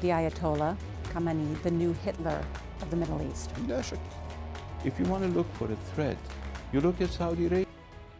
The Ayatollah Khamenei, the new Hitler of the Middle East. If you want to look for a threat, you look at Saudi Arabia.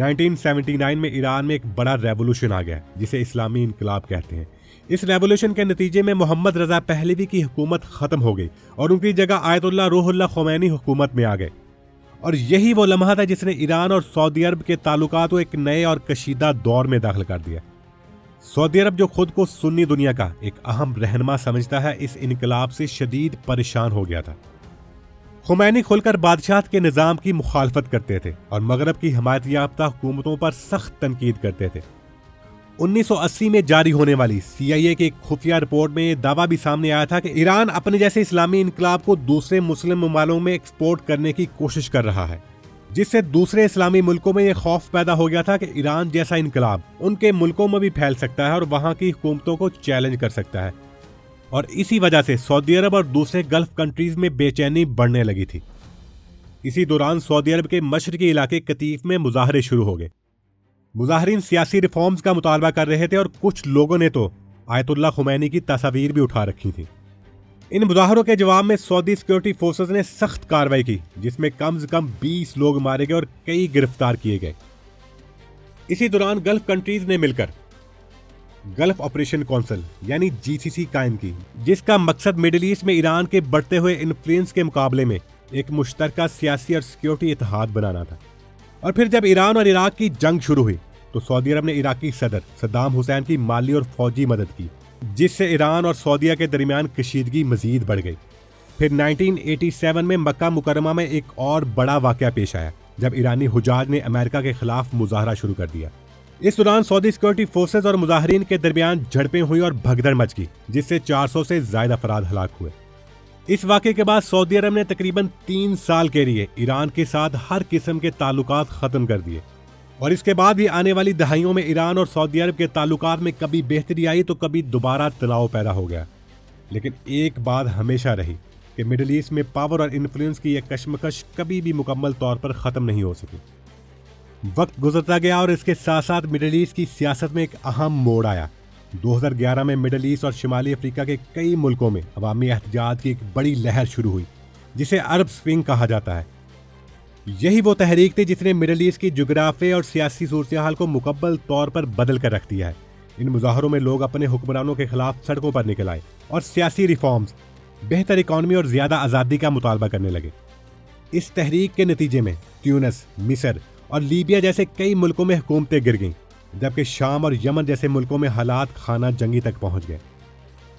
1979 میں ایران میں ایک بڑا revolution آ گیا جسے اسلامی انقلاب کہتے ہیں۔ اس ریولوشن کے نتیجے میں محمد رضا پہلوی کی حکومت ختم ہو گئی اور ان کی جگہ آیت اللہ روح اللہ خمینی حکومت میں آ گئے، اور یہی وہ لمحہ تھا جس نے ایران اور سعودی عرب کے تعلقات کو ایک نئے اور کشیدہ دور میں داخل کر دیا۔ سعودی عرب جو خود کو سنی دنیا کا ایک اہم رہنما سمجھتا ہے، اس انقلاب سے شدید پریشان ہو گیا تھا۔ خمینی کھل کر بادشاہت کے نظام کی مخالفت کرتے تھے اور مغرب کی حمایت یافتہ حکومتوں پر سخت تنقید کرتے تھے۔ 1980 میں جاری ہونے والی CIA کی ایک خفیہ رپورٹ میں یہ دعویٰ بھی سامنے آیا تھا کہ ایران اپنے جیسے اسلامی انقلاب کو دوسرے مسلم ممالک میں ایکسپورٹ کرنے کی کوشش کر رہا ہے، جس سے دوسرے اسلامی ملکوں میں یہ خوف پیدا ہو گیا تھا کہ ایران جیسا انقلاب ان کے ملکوں میں بھی پھیل سکتا ہے اور وہاں کی حکومتوں کو چیلنج کر سکتا ہے، اور اسی وجہ سے سعودی عرب اور دوسرے گلف کنٹریز میں بے چینی بڑھنے لگی تھی۔ اسی دوران سعودی عرب کے مشرقی علاقے قطیف میں مظاہرے شروع ہو گئے۔ مظاہرین سیاسی ریفارمز کا مطالبہ کر رہے تھے اور کچھ لوگوں نے تو آیت اللہ خمینی کی تصاویر بھی اٹھا رکھی تھیں۔ ان مظاہروں کے جواب میں سعودی سیکورٹی فورسز نے سخت کارروائی کی، جس میں کم سے کم 20 لوگ مارے گئے اور کئی گرفتار کیے گئے۔ اسی دوران گلف کنٹریز نے مل کر گلف آپریشن کونسل یعنی GCC قائم کی، جس کا مقصد مڈل ایسٹ میں ایران کے بڑھتے ہوئے انفلوئنس کے مقابلے میں ایک مشترکہ سیاسی اور سیکورٹی اتحاد بنانا تھا۔ اور پھر جب ایران اور عراق کی جنگ شروع ہوئی تو سعودی عرب نے عراقی صدر صدام حسین کی مالی اور فوجی مدد کی، جس سے ایران اور سعودیہ کے درمیان کشیدگی مزید بڑھ گئی۔ پھر 1987 میں مکہ مکرمہ میں ایک اور بڑا واقعہ پیش آیا جب ایرانی حجاج نے امریکہ کے خلاف مظاہرہ شروع کر دیا۔ اس دوران سعودی سیکورٹی فورسز اور مظاہرین کے درمیان جھڑپیں ہوئی اور بھگدڑ مچ گئی، جس سے 400 سے زائد افراد ہلاک ہوئے۔ اس واقعے کے بعد سعودی عرب نے تقریباً 3 سال کے لیے ایران کے ساتھ ہر قسم کے تعلقات ختم کر دیے، اور اس کے بعد بھی آنے والی دہائیوں میں ایران اور سعودی عرب کے تعلقات میں کبھی بہتری آئی تو کبھی دوبارہ تناؤ پیدا ہو گیا۔ لیکن ایک بات ہمیشہ رہی کہ مڈل ایسٹ میں پاور اور انفلوئنس کی یہ کشمکش کبھی بھی مکمل طور پر ختم نہیں ہو سکی۔ وقت گزرتا گیا اور اس کے ساتھ ساتھ مڈل ایسٹ کی سیاست میں ایک اہم موڑ آیا۔ 2011 میں مڈل ایسٹ اور شمالی افریقہ کے کئی ملکوں میں عوامی احتجاج کی ایک بڑی لہر شروع ہوئی، جسے عرب سپرنگ کہا جاتا ہے۔ یہی وہ تحریک تھی جس نے مڈل ایسٹ کی جغرافیہ اور سیاسی صورتحال کو مکمل طور پر بدل کر رکھ دیا ہے۔ ان مظاہروں میں لوگ اپنے حکمرانوں کے خلاف سڑکوں پر نکل آئے اور سیاسی ریفارمز، بہتر اکانومی اور زیادہ آزادی کا مطالبہ کرنے لگے۔ اس تحریک کے نتیجے میں تیونس، مصر اور لیبیا جیسے کئی ملکوں میں حکومتیں گر گئیں، جبکہ شام اور یمن جیسے ملکوں میں حالات خانہ جنگی تک پہنچ گئے۔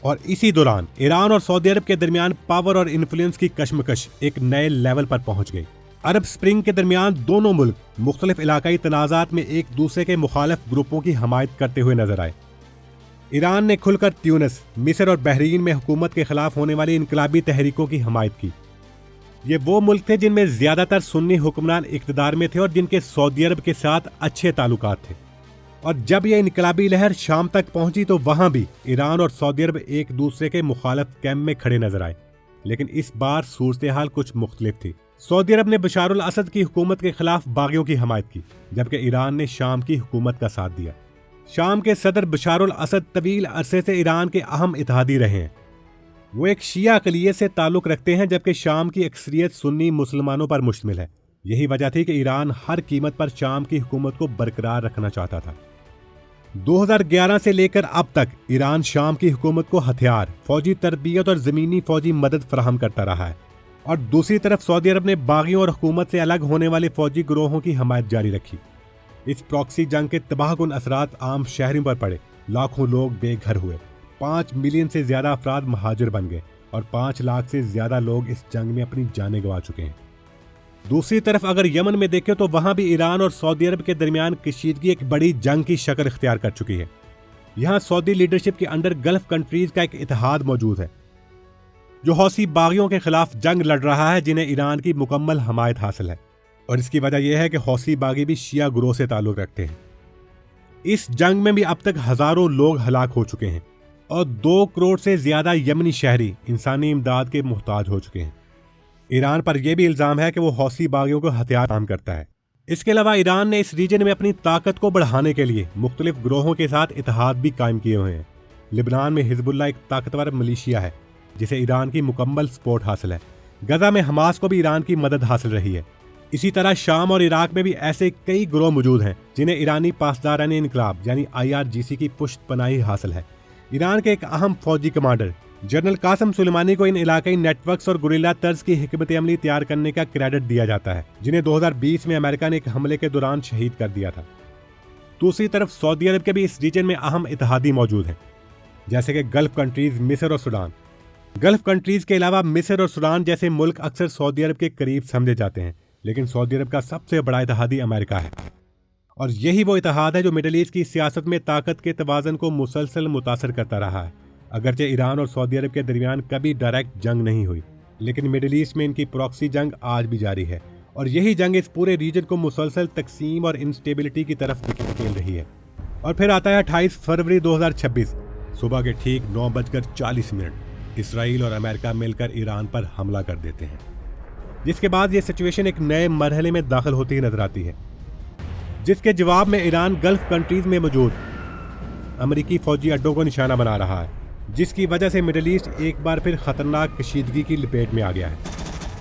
اور اسی دوران ایران اور سعودی عرب کے درمیان پاور اور انفلوئنس کی کشمکش ایک نئے لیول پر پہنچ گئی۔ عرب سپرنگ کے درمیان دونوں ملک مختلف علاقائی تنازعات میں ایک دوسرے کے مخالف گروپوں کی حمایت کرتے ہوئے نظر آئے۔ ایران نے کھل کر تیونس، مصر اور بحرین میں حکومت کے خلاف ہونے والی انقلابی تحریکوں کی حمایت کی۔ یہ وہ ملک تھے جن میں زیادہ تر سنی حکمران اقتدار میں تھے اور جن کے سعودی عرب کے ساتھ اچھے تعلقات تھے۔ اور جب یہ انقلابی لہر شام تک پہنچی تو وہاں بھی ایران اور سعودی عرب ایک دوسرے کے مخالف کیمپ میں کھڑے نظر آئے، لیکن اس بار صورتحال کچھ مختلف تھی۔ سعودی عرب نے بشار الاسد کی حکومت کے خلاف باغیوں کی حمایت کی، جبکہ ایران نے شام کی حکومت کا ساتھ دیا۔ شام کے صدر بشار الاسد طویل عرصے سے ایران کے اہم اتحادی رہے ہیں۔ وہ ایک شیعہ اقلیت سے تعلق رکھتے ہیں، جبکہ شام کی اکثریت سنی مسلمانوں پر مشتمل ہے۔ یہی وجہ تھی کہ ایران ہر قیمت پر شام کی حکومت کو برقرار رکھنا چاہتا تھا۔ 2011 سے لے کر اب تک ایران شام کی حکومت کو ہتھیار، فوجی تربیت اور زمینی فوجی مدد فراہم کرتا رہا ہے، اور دوسری طرف سعودی عرب نے باغیوں اور حکومت سے الگ ہونے والے فوجی گروہوں کی حمایت جاری رکھی۔ اس پراکسی جنگ کے تباہ کن اثرات عام شہریوں پر پڑے۔ لاکھوں لوگ بے گھر ہوئے، 5 ملین سے زیادہ افراد مہاجر بن گئے، اور 5 لاکھ سے زیادہ لوگ اس جنگ میں اپنی جانیں گنوا چکے ہیں۔ دوسری طرف اگر یمن میں دیکھیں تو وہاں بھی ایران اور سعودی عرب کے درمیان کشیدگی ایک بڑی جنگ کی شکل اختیار کر چکی ہے۔ یہاں سعودی لیڈرشپ کے انڈر گلف کنٹریز کا ایک اتحاد موجود ہے جو حوثی باغیوں کے خلاف جنگ لڑ رہا ہے، جنہیں ایران کی مکمل حمایت حاصل ہے، اور اس کی وجہ یہ ہے کہ حوثی باغی بھی شیعہ گروہ سے تعلق رکھتے ہیں۔ اس جنگ میں بھی اب تک ہزاروں لوگ ہلاک ہو چکے ہیں اور 2 کروڑ سے زیادہ یمنی شہری انسانی امداد کے محتاج ہو چکے ہیں۔ ایران پر یہ بھی الزام ہے کہ وہ حوثی باغیوں کو ہتھیار فراہم کرتا ہے۔ اس کے علاوہ ایران نے اس ریجن میں اپنی طاقت کو بڑھانے کے لیے مختلف گروہوں کے ساتھ اتحاد بھی قائم کیے ہوئے ہیں۔ لبنان میں حزب اللہ ایک طاقتور ملیشیا ہے جسے ایران کی مکمل سپورٹ حاصل ہے۔ غزہ میں حماس کو بھی ایران کی مدد حاصل رہی ہے۔ اسی طرح شام اور عراق میں بھی ایسے کئی گروہ موجود ہیں جنہیں ایرانی پاسداران انقلاب یعنی IRGC کی پشت پناہی حاصل ہے۔ ایران کے ایک اہم فوجی کمانڈر جنرل قاسم سلیمانی کو ان علاقائی نیٹ ورکس اور گوریلا طرز کی حکمت عملی تیار کرنے کا کریڈٹ دیا جاتا ہے، جنہیں 2020 میں امریکہ نے ایک حملے کے دوران شہید کر دیا تھا۔ دوسری طرف سعودی عرب کے بھی اس ریجن میں اہم اتحادی موجود ہیں، جیسے کہ گلف کنٹریز مصر اور سوڈان۔ گلف کنٹریز کے علاوہ مصر اور سوڈان جیسے ملک اکثر سعودی عرب کے قریب سمجھے جاتے ہیں، لیکن سعودی عرب کا سب سے بڑا اتحادی امریکہ ہے، اور یہی وہ اتحاد ہے جو مڈل ایسٹ کی سیاست میں طاقت کے توازن کو مسلسل متاثر کرتا رہا ہے۔ اگرچہ ایران اور سعودی عرب کے درمیان کبھی ڈائریکٹ جنگ نہیں ہوئی، لیکن مڈل ایسٹ میں ان کی پراکسی جنگ آج بھی جاری ہے، اور یہی جنگ اس پورے ریجن کو مسلسل تقسیم اور انسٹیبلٹی کی طرف دھکیل رہی ہے۔ اور پھر آتا ہے 28 فروری 2026 صبح کے ٹھیک 9:40 اسرائیل اور امریکہ مل کر ایران پر حملہ کر دیتے ہیں، جس کے بعد یہ سچویشن ایک نئے مرحلے میں داخل ہوتی ہی نظر آتی ہے، جس کے جواب میں ایران گلف کنٹریز میں موجود امریکی فوجی اڈوں کو نشانہ بنا رہا ہے، جس کی وجہ سے مڈل ایسٹ ایک بار پھر خطرناک کشیدگی کی لپیٹ میں آ گیا ہے۔